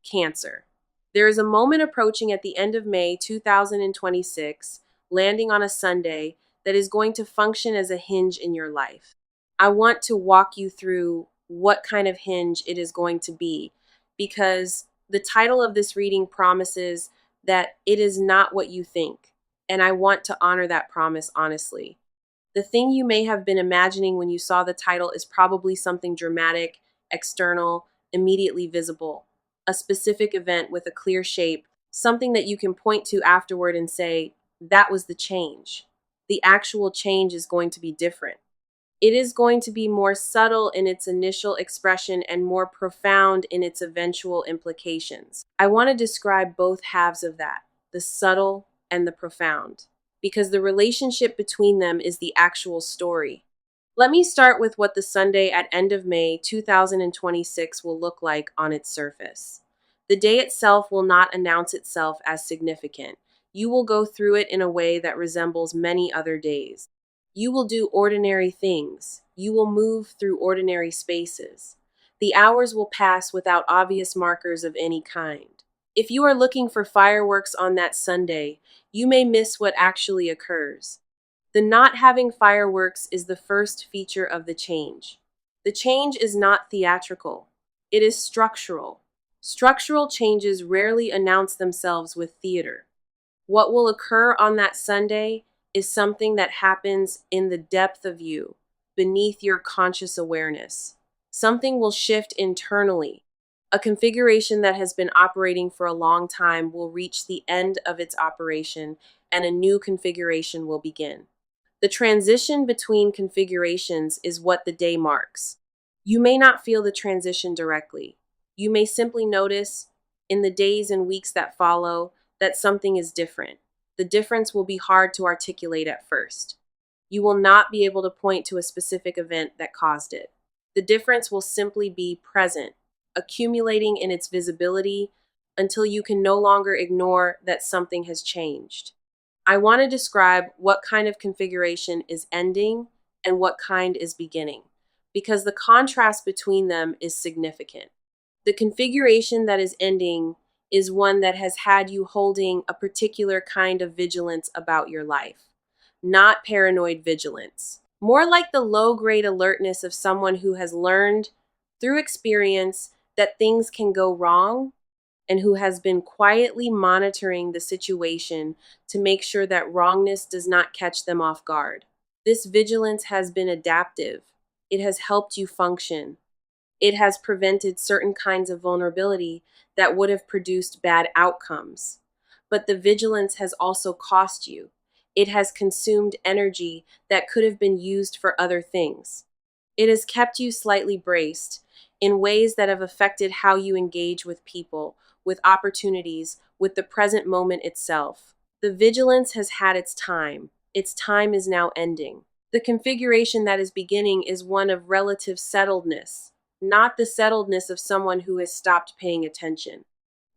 Cancer. There is a moment approaching at the end of May 2026, landing on a Sunday, that is going to function as a hinge in your life. I want to walk you through what kind of hinge it is going to be, because the title of this reading promises that it is not what you think, and I want to honor that promise honestly. The thing you may have been imagining when you saw the title is probably something dramatic, external, immediately visible, a specific event with a clear shape, something that you can point to afterward and say, that was the change. The actual change is going to be different. It is going to be more subtle in its initial expression and more profound in its eventual implications. I want to describe both halves of that, the subtle and the profound, because the relationship between them is the actual story. Let me start with what the Sunday at end of May 2026 will look like on its surface. The day itself will not announce itself as significant. You will go through it in a way that resembles many other days. You will do ordinary things. You will move through ordinary spaces. The hours will pass without obvious markers of any kind. If you are looking for fireworks on that Sunday, you may miss what actually occurs. The not having fireworks is the first feature of the change. The change is not theatrical. It is structural. Structural changes rarely announce themselves with theater. What will occur on that Sunday is something that happens in the depth of you, beneath your conscious awareness. Something will shift internally. A configuration that has been operating for a long time will reach the end of its operation, and a new configuration will begin. The transition between configurations is what the day marks. You may not feel the transition directly. You may simply notice, in the days and weeks that follow, that something is different. The difference will be hard to articulate at first. You will not be able to point to a specific event that caused it. The difference will simply be present, accumulating in its visibility until you can no longer ignore that something has changed. I want to describe what kind of configuration is ending and what kind is beginning, because the contrast between them is significant. The configuration that is ending is one that has had you holding a particular kind of vigilance about your life, not paranoid vigilance. More like the low-grade alertness of someone who has learned through experience that things can go wrong and who has been quietly monitoring the situation to make sure that wrongness does not catch them off guard. This vigilance has been adaptive. It has helped you function. It has prevented certain kinds of vulnerability that would have produced bad outcomes. But the vigilance has also cost you. It has consumed energy that could have been used for other things. It has kept you slightly braced in ways that have affected how you engage with people, with opportunities, with the present moment itself. The vigilance has had its time. Its time is now ending. The configuration that is beginning is one of relative settledness, not the settledness of someone who has stopped paying attention.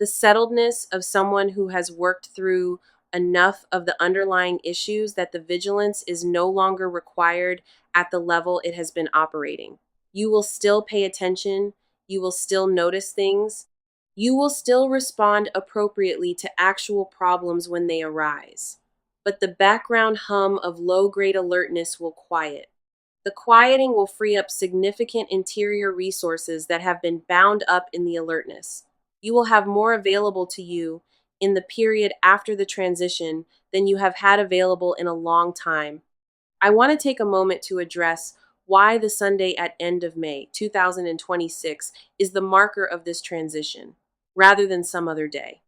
The settledness of someone who has worked through enough of the underlying issues that the vigilance is no longer required at the level it has been operating. You will still pay attention. You will still notice things. You will still respond appropriately to actual problems when they arise. But the background hum of low-grade alertness will quiet. The quieting will free up significant interior resources that have been bound up in the alertness. You will have more available to you in the period after the transition than you have had available in a long time. I want to take a moment to address why the Sunday at end of May 2026 is the marker of this transition, rather than some other day.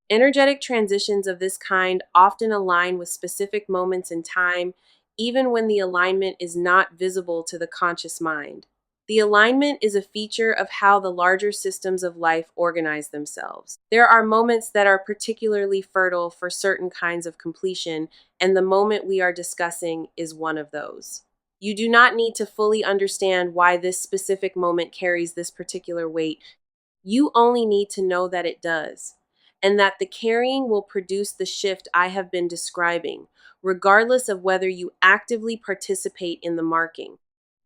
Energetic transitions of this kind often align with specific moments in time, even when the alignment is not visible to the conscious mind. The alignment is a feature of how the larger systems of life organize themselves. There are moments that are particularly fertile for certain kinds of completion, and the moment we are discussing is one of those. You do not need to fully understand why this specific moment carries this particular weight. You only need to know that it does, and that the carrying will produce the shift I have been describing, regardless of whether you actively participate in the marking.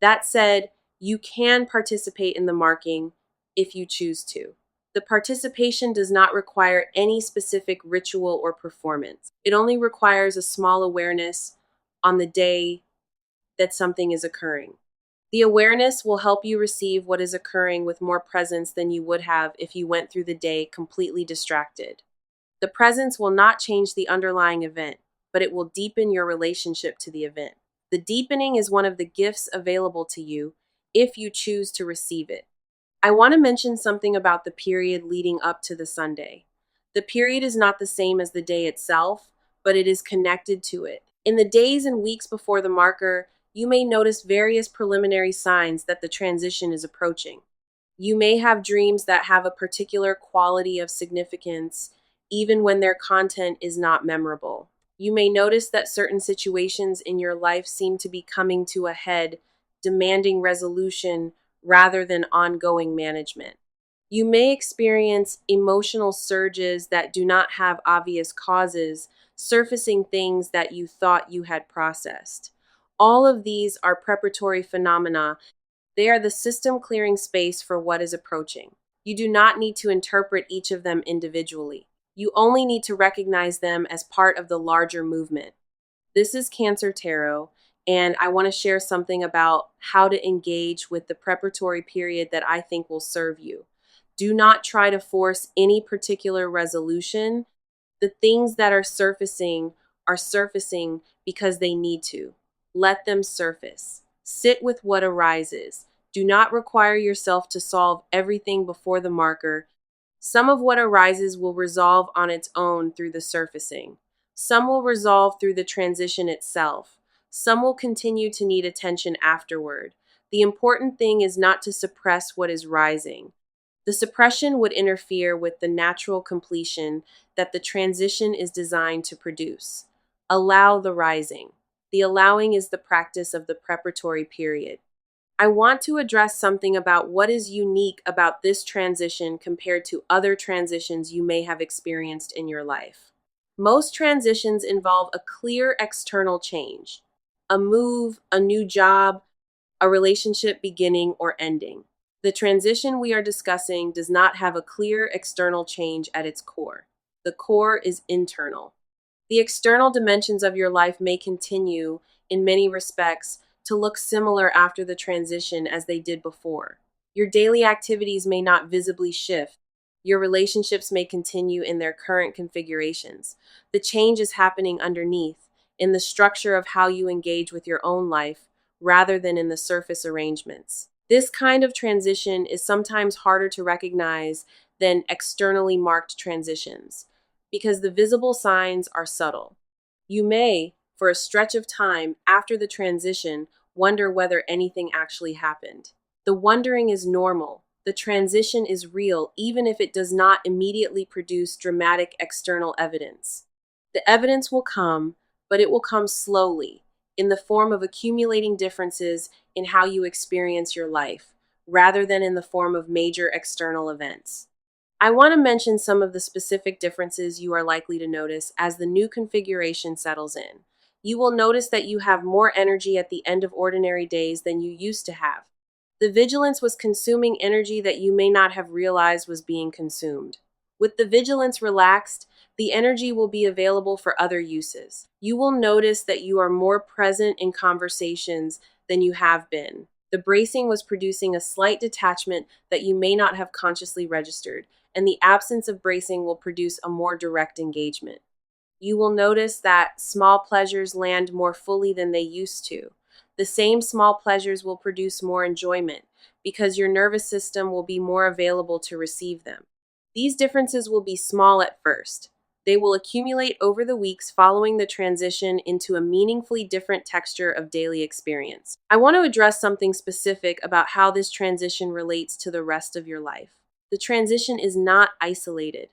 That said, you can participate in the marking if you choose to. The participation does not require any specific ritual or performance. It only requires a small awareness on the day that something is occurring. The awareness will help you receive what is occurring with more presence than you would have if you went through the day completely distracted. The presence will not change the underlying event, but it will deepen your relationship to the event. The deepening is one of the gifts available to you if you choose to receive it. I want to mention something about the period leading up to the Sunday. The period is not the same as the day itself, but it is connected to it. In the days and weeks before the marker, you may notice various preliminary signs that the transition is approaching. You may have dreams that have a particular quality of significance, even when their content is not memorable. You may notice that certain situations in your life seem to be coming to a head, demanding resolution rather than ongoing management. You may experience emotional surges that do not have obvious causes, surfacing things that you thought you had processed. All of these are preparatory phenomena. They are the system clearing space for what is approaching. You do not need to interpret each of them individually. You only need to recognize them as part of the larger movement. This is Cancer Tarot, and I want to share something about how to engage with the preparatory period that I think will serve you. Do not try to force any particular resolution. The things that are surfacing because they need to. Let them surface. Sit with what arises. Do not require yourself to solve everything before the marker. Some of what arises will resolve on its own through the surfacing. Some will resolve through the transition itself. Some will continue to need attention afterward. The important thing is not to suppress what is rising. The suppression would interfere with the natural completion that the transition is designed to produce. Allow the rising. The allowing is the practice of the preparatory period. I want to address something about what is unique about this transition compared to other transitions you may have experienced in your life. Most transitions involve a clear external change, a move, a new job, a relationship beginning or ending. The transition we are discussing does not have a clear external change at its core. The core is internal. The external dimensions of your life may continue, in many respects, to look similar after the transition as they did before. Your daily activities may not visibly shift. Your relationships may continue in their current configurations. The change is happening underneath, in the structure of how you engage with your own life, rather than in the surface arrangements. This kind of transition is sometimes harder to recognize than externally marked transitions, because the visible signs are subtle. You may, for a stretch of time after the transition, wonder whether anything actually happened. The wondering is normal. The transition is real, even if it does not immediately produce dramatic external evidence. The evidence will come, but it will come slowly, in the form of accumulating differences in how you experience your life, rather than in the form of major external events. I want to mention some of the specific differences you are likely to notice as the new configuration settles in. You will notice that you have more energy at the end of ordinary days than you used to have. The vigilance was consuming energy that you may not have realized was being consumed. With the vigilance relaxed, the energy will be available for other uses. You will notice that you are more present in conversations than you have been. The bracing was producing a slight detachment that you may not have consciously registered, and the absence of bracing will produce a more direct engagement. You will notice that small pleasures land more fully than they used to. The same small pleasures will produce more enjoyment because your nervous system will be more available to receive them. These differences will be small at first. They will accumulate over the weeks following the transition into a meaningfully different texture of daily experience. I want to address something specific about how this transition relates to the rest of your life. The transition is not isolated.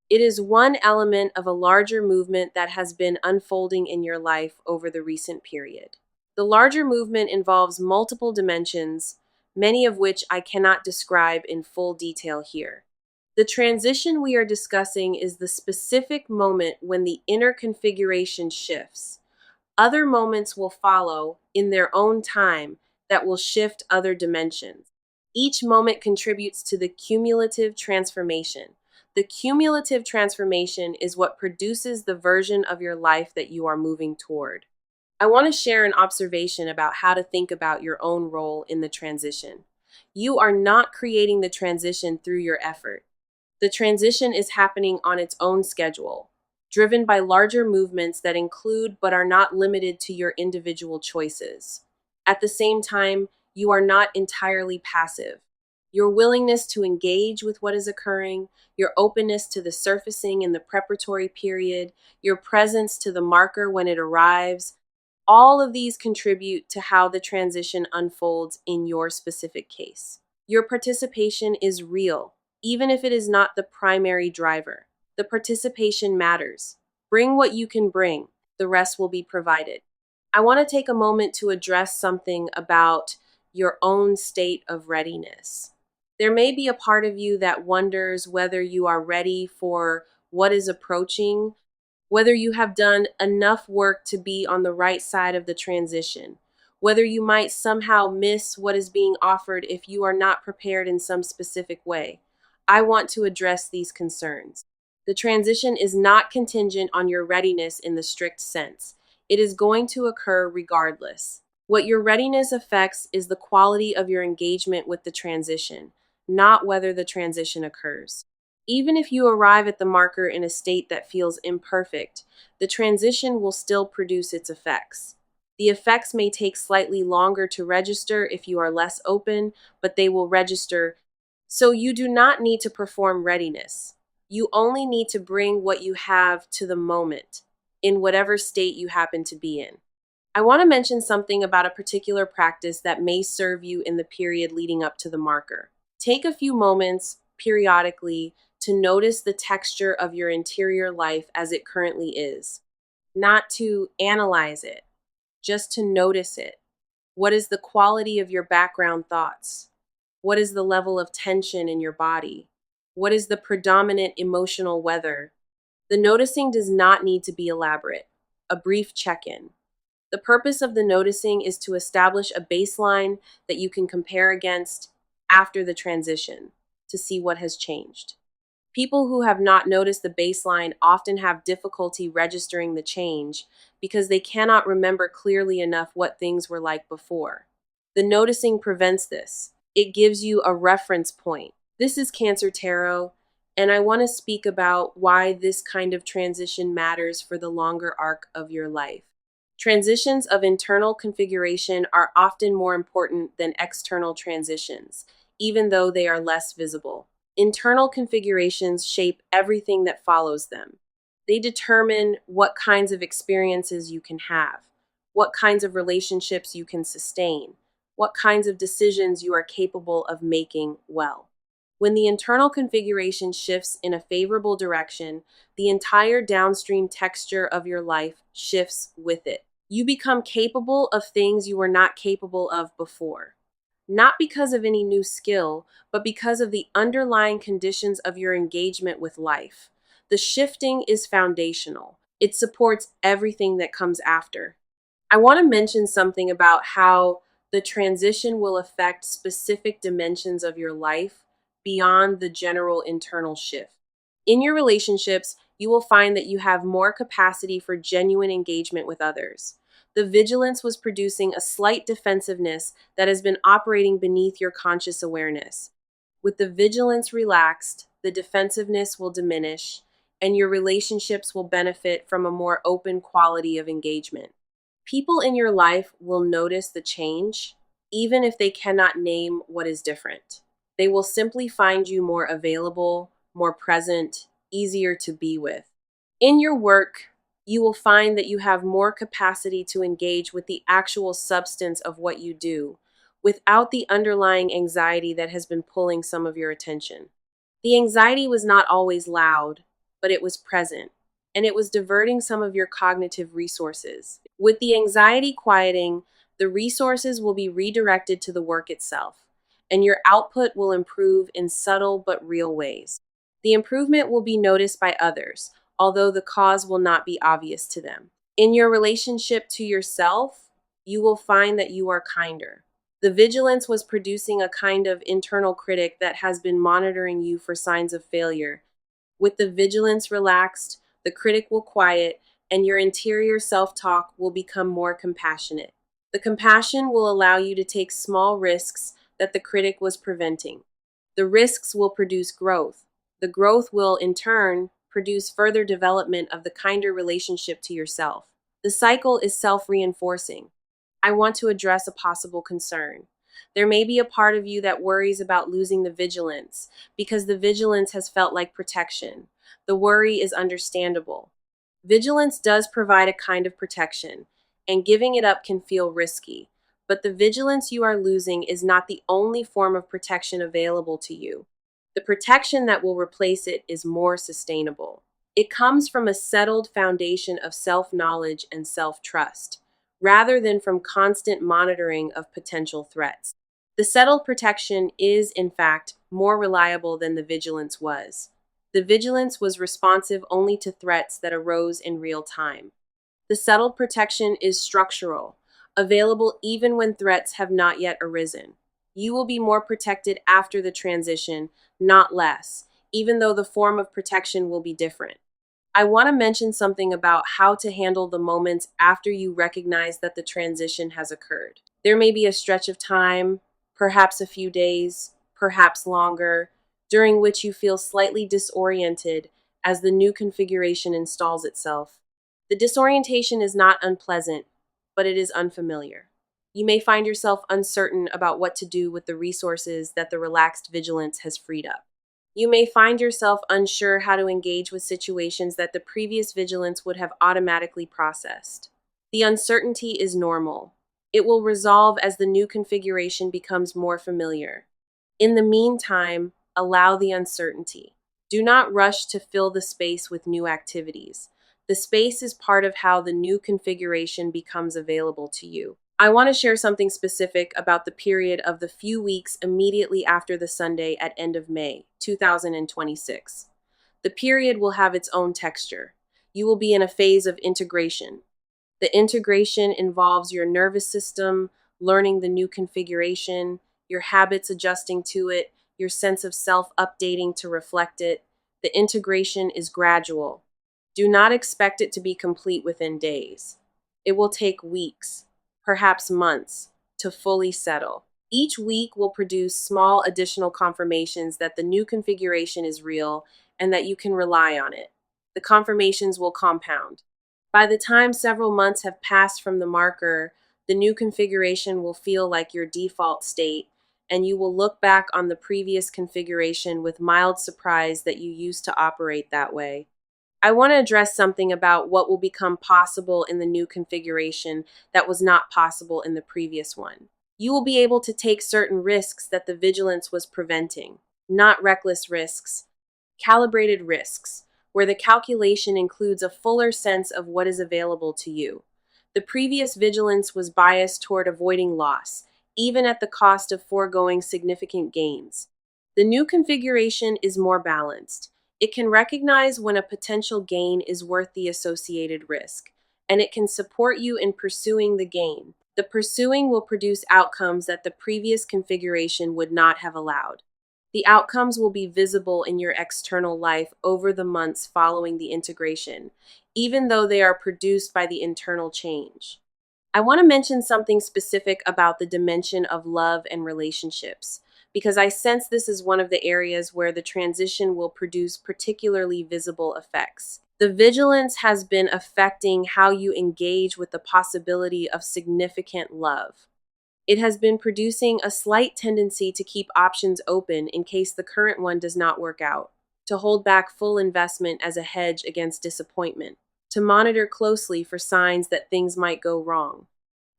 It is one element of a larger movement that has been unfolding in your life over the recent period. The larger movement involves multiple dimensions, many of which I cannot describe in full detail here. The transition we are discussing is the specific moment when the inner configuration shifts. Other moments will follow in their own time that will shift other dimensions. Each moment contributes to the cumulative transformation. The cumulative transformation is what produces the version of your life that you are moving toward. I want to share an observation about how to think about your own role in the transition. You are not creating the transition through your effort. The transition is happening on its own schedule, driven by larger movements that include but are not limited to your individual choices. At the same time, you are not entirely passive. Your willingness to engage with what is occurring, your openness to the surfacing in the preparatory period, your presence to the marker when it arrives, all of these contribute to how the transition unfolds in your specific case. Your participation is real, even if it is not the primary driver. The participation matters. Bring what you can bring, the rest will be provided. I want to take a moment to address something about your own state of readiness. There may be a part of you that wonders whether you are ready for what is approaching, whether you have done enough work to be on the right side of the transition, whether you might somehow miss what is being offered if you are not prepared in some specific way. I want to address these concerns. The transition is not contingent on your readiness in the strict sense. It is going to occur regardless. What your readiness affects is the quality of your engagement with the transition, not whether the transition occurs. Even if you arrive at the marker in a state that feels imperfect, the transition will still produce its effects. The effects may take slightly longer to register if you are less open, but they will register. So you do not need to perform readiness. You only need to bring what you have to the moment, in whatever state you happen to be in. I want to mention something about a particular practice that may serve you in the period leading up to the marker. Take a few moments periodically to notice the texture of your interior life as it currently is, not to analyze it, just to notice it. What is the quality of your background thoughts? What is the level of tension in your body? What is the predominant emotional weather? The noticing does not need to be elaborate. A brief check-in. The purpose of the noticing is to establish a baseline that you can compare against after the transition to see what has changed. People who have not noticed the baseline often have difficulty registering the change because they cannot remember clearly enough what things were like before. The noticing prevents this. It gives you a reference point. This is Cancer Tarot, and I want to speak about why this kind of transition matters for the longer arc of your life. Transitions of internal configuration are often more important than external transitions, even though they are less visible. Internal configurations shape everything that follows them. They determine what kinds of experiences you can have, what kinds of relationships you can sustain, what kinds of decisions you are capable of making well. When the internal configuration shifts in a favorable direction, the entire downstream texture of your life shifts with it. You become capable of things you were not capable of before. Not because of any new skill, but because of the underlying conditions of your engagement with life. The shifting is foundational. It supports everything that comes after. I want to mention something about how the transition will affect specific dimensions of your life beyond the general internal shift. In your relationships, you will find that you have more capacity for genuine engagement with others. The vigilance was producing a slight defensiveness that has been operating beneath your conscious awareness. With the vigilance relaxed, the defensiveness will diminish, and your relationships will benefit from a more open quality of engagement. People in your life will notice the change, even if they cannot name what is different. They will simply find you more available, more present, easier to be with. In your work, you will find that you have more capacity to engage with the actual substance of what you do, without the underlying anxiety that has been pulling some of your attention. The anxiety was not always loud, but it was present, and it was diverting some of your cognitive resources. With the anxiety quieting, the resources will be redirected to the work itself, and your output will improve in subtle but real ways. The improvement will be noticed by others, although the cause will not be obvious to them. In your relationship to yourself, you will find that you are kinder. The vigilance was producing a kind of internal critic that has been monitoring you for signs of failure. With the vigilance relaxed, the critic will quiet, and your interior self talk will become more compassionate. The compassion will allow you to take small risks that the critic was preventing. The risks will produce growth. The growth will, in turn, produce further development of the kinder relationship to yourself. The cycle is self reinforcing. I want to address a possible concern. There may be a part of you that worries about losing the vigilance because the vigilance has felt like protection. The worry is understandable. Vigilance does provide a kind of protection, and giving it up can feel risky. But the vigilance you are losing is not the only form of protection available to you. The protection that will replace it is more sustainable. It comes from a settled foundation of self knowledge and self trust, rather than from constant monitoring of potential threats. The settled protection is, in fact, more reliable than the vigilance was. The vigilance was responsive only to threats that arose in real time. The settled protection is structural, available even when threats have not yet arisen. You will be more protected after the transition, not less, even though the form of protection will be different. I want to mention something about how to handle the moments after you recognize that the transition has occurred. There may be a stretch of time, perhaps a few days, perhaps longer, during which you feel slightly disoriented as the new configuration installs itself. The disorientation is not unpleasant, but it is unfamiliar. You may find yourself uncertain about what to do with the resources that the relaxed vigilance has freed up. You may find yourself unsure how to engage with situations that the previous vigilance would have automatically processed. The uncertainty is normal. It will resolve as the new configuration becomes more familiar. In the meantime, allow the uncertainty. Do not rush to fill the space with new activities. The space is part of how the new configuration becomes available to you. I want to share something specific about the period of the few weeks immediately after the Sunday at end of May, 2026. The period will have its own texture. You will be in a phase of integration. The integration involves your nervous system learning the new configuration, your habits adjusting to it, your sense of self updating to reflect it. The integration is gradual. Do not expect it to be complete within days. It will take weeks, perhaps months, to fully settle. Each week will produce small additional confirmations that the new configuration is real and that you can rely on it. The confirmations will compound. By the time several months have passed from the marker, the new configuration will feel like your default state, and you will look back on the previous configuration with mild surprise that you used to operate that way. I want to address something about what will become possible in the new configuration that was not possible in the previous one. You will be able to take certain risks that the vigilance was preventing, not reckless risks, calibrated risks, where the calculation includes a fuller sense of what is available to you. The previous vigilance was biased toward avoiding loss, even at the cost of foregoing significant gains. The new configuration is more balanced. It can recognize when a potential gain is worth the associated risk, and it can support you in pursuing the gain. The pursuing will produce outcomes that the previous configuration would not have allowed. The outcomes will be visible in your external life over the months following the integration, even though they are produced by the internal change. I want to mention something specific about the dimension of love and relationships, because I sense this is one of the areas where the transition will produce particularly visible effects. The vigilance has been affecting how you engage with the possibility of significant love. It has been producing a slight tendency to keep options open in case the current one does not work out, to hold back full investment as a hedge against disappointment, to monitor closely for signs that things might go wrong.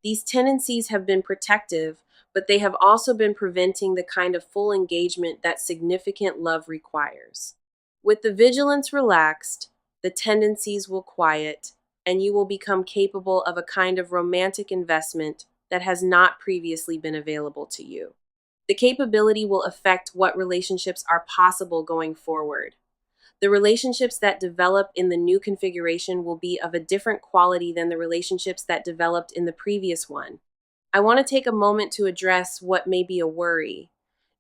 These tendencies have been protective, but they have also been preventing the kind of full engagement that significant love requires. With the vigilance relaxed, the tendencies will quiet, and you will become capable of a kind of romantic investment that has not previously been available to you. The capability will affect what relationships are possible going forward. The relationships that develop in the new configuration will be of a different quality than the relationships that developed in the previous one. I want to take a moment to address what may be a worry.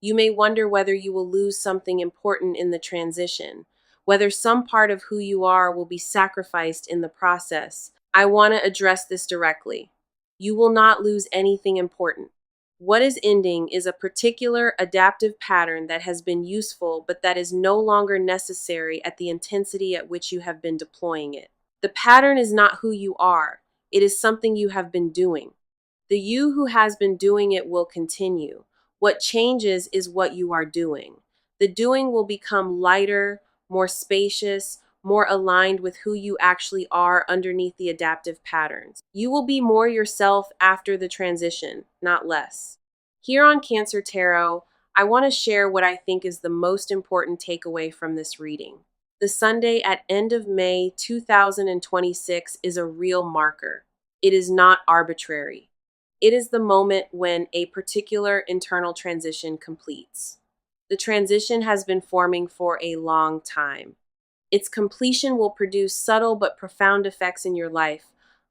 You may wonder whether you will lose something important in the transition, whether some part of who you are will be sacrificed in the process. I want to address this directly. You will not lose anything important. What is ending is a particular adaptive pattern that has been useful but that is no longer necessary at the intensity at which you have been deploying it. The pattern is not who you are, it is something you have been doing. The you who has been doing it will continue. What changes is what you are doing. The doing will become lighter, more spacious, more aligned with who you actually are underneath the adaptive patterns. You will be more yourself after the transition, not less. Here on Cancer Tarot, I want to share what I think is the most important takeaway from this reading. The Sunday at end of May 2026 is a real marker. It is not arbitrary. It is the moment when a particular internal transition completes. The transition has been forming for a long time. Its completion will produce subtle but profound effects in your life,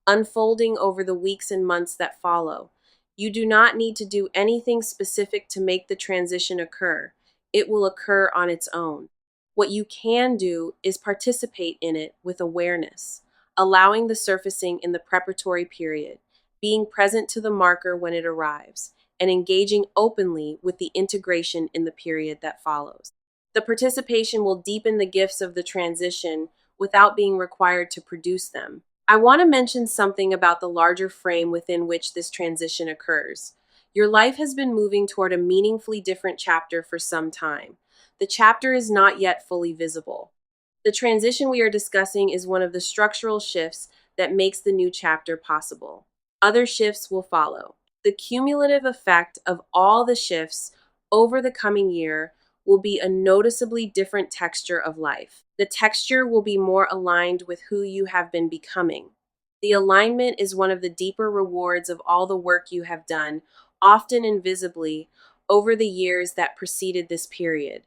unfolding over the weeks and months that follow. You do not need to do anything specific to make the transition occur. It will occur on its own. What you can do is participate in it with awareness, allowing the surfacing in the preparatory period, being present to the marker when it arrives, and engaging openly with the integration in the period that follows. The participation will deepen the gifts of the transition without being required to produce them. I want to mention something about the larger frame within which this transition occurs. Your life has been moving toward a meaningfully different chapter for some time. The chapter is not yet fully visible. The transition we are discussing is one of the structural shifts that makes the new chapter possible. Other shifts will follow. The cumulative effect of all the shifts over the coming year will be a noticeably different texture of life. The texture will be more aligned with who you have been becoming. The alignment is one of the deeper rewards of all the work you have done, often invisibly, over the years that preceded this period.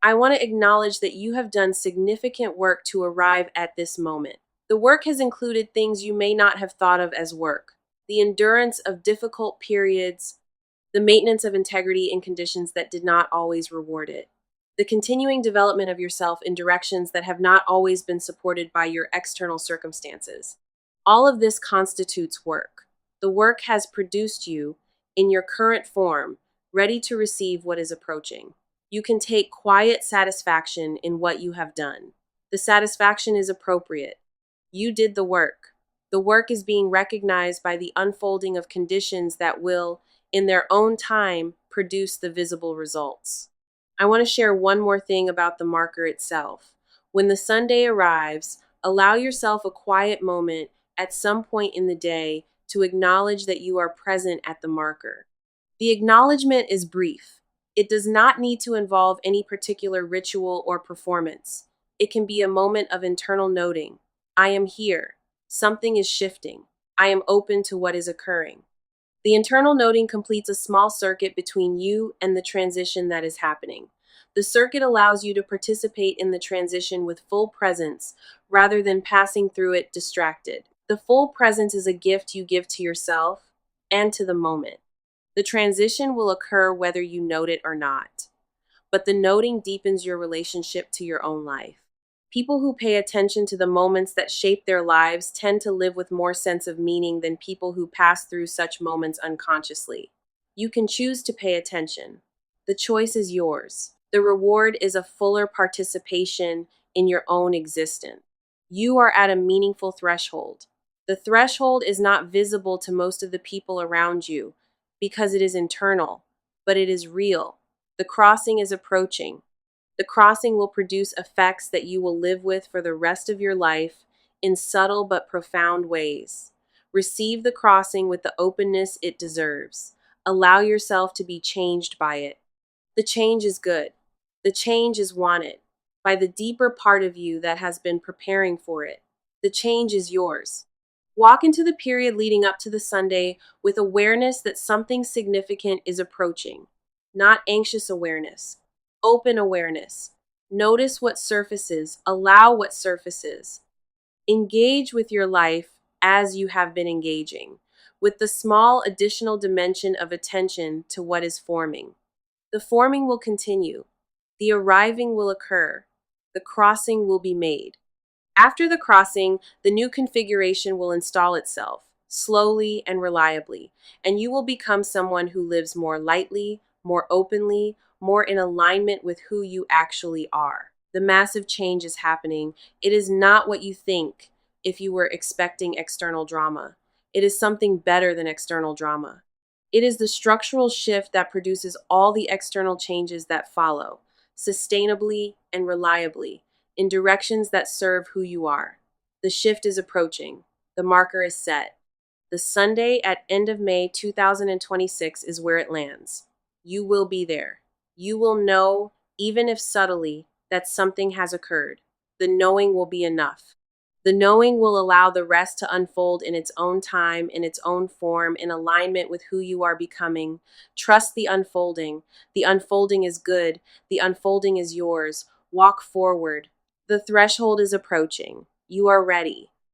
I want to acknowledge that you have done significant work to arrive at this moment. The work has included things you may not have thought of as work: the endurance of difficult periods, the maintenance of integrity in conditions that did not always reward it, the continuing development of yourself in directions that have not always been supported by your external circumstances. All of this constitutes work. The work has produced you in your current form, ready to receive what is approaching. You can take quiet satisfaction in what you have done. The satisfaction is appropriate. You did the work. The work is being recognized by the unfolding of conditions that will, in their own time, produce the visible results. I want to share one more thing about the marker itself. When the Sunday arrives, allow yourself a quiet moment at some point in the day to acknowledge that you are present at the marker. The acknowledgement is brief. It does not need to involve any particular ritual or performance. It can be a moment of internal noting. I am here. Something is shifting. I am open to what is occurring. The internal noting completes a small circuit between you and the transition that is happening. The circuit allows you to participate in the transition with full presence rather than passing through it distracted. The full presence is a gift you give to yourself and to the moment. The transition will occur whether you note it or not, but the noting deepens your relationship to your own life. People who pay attention to the moments that shape their lives tend to live with more sense of meaning than people who pass through such moments unconsciously. You can choose to pay attention. The choice is yours. The reward is a fuller participation in your own existence. You are at a meaningful threshold. The threshold is not visible to most of the people around you because it is internal, but it is real. The crossing is approaching. The crossing will produce effects that you will live with for the rest of your life in subtle but profound ways. Receive the crossing with the openness it deserves. Allow yourself to be changed by it. The change is good. The change is wanted by the deeper part of you that has been preparing for it. The change is yours. Walk into the period leading up to the Sunday with awareness that something significant is approaching, not anxious awareness. Open awareness. Notice what surfaces. Allow what surfaces. Engage with your life as you have been engaging, with the small additional dimension of attention to what is forming. The forming will continue. The arriving will occur. The crossing will be made. After the crossing, the new configuration will install itself, slowly and reliably, and you will become someone who lives more lightly, more openly, more in alignment with who you actually are. The massive change is happening. It is not what you think if you were expecting external drama. It is something better than external drama. It is the structural shift that produces all the external changes that follow, sustainably and reliably, in directions that serve who you are. The shift is approaching. The marker is set. The Sunday at end of May 2026 is where it lands. You will be there. You will know, even if subtly, that something has occurred. The knowing will be enough. The knowing will allow the rest to unfold in its own time, in its own form, in alignment with who you are becoming. Trust the unfolding. The unfolding is good. The unfolding is yours. Walk forward. The threshold is approaching. You are ready.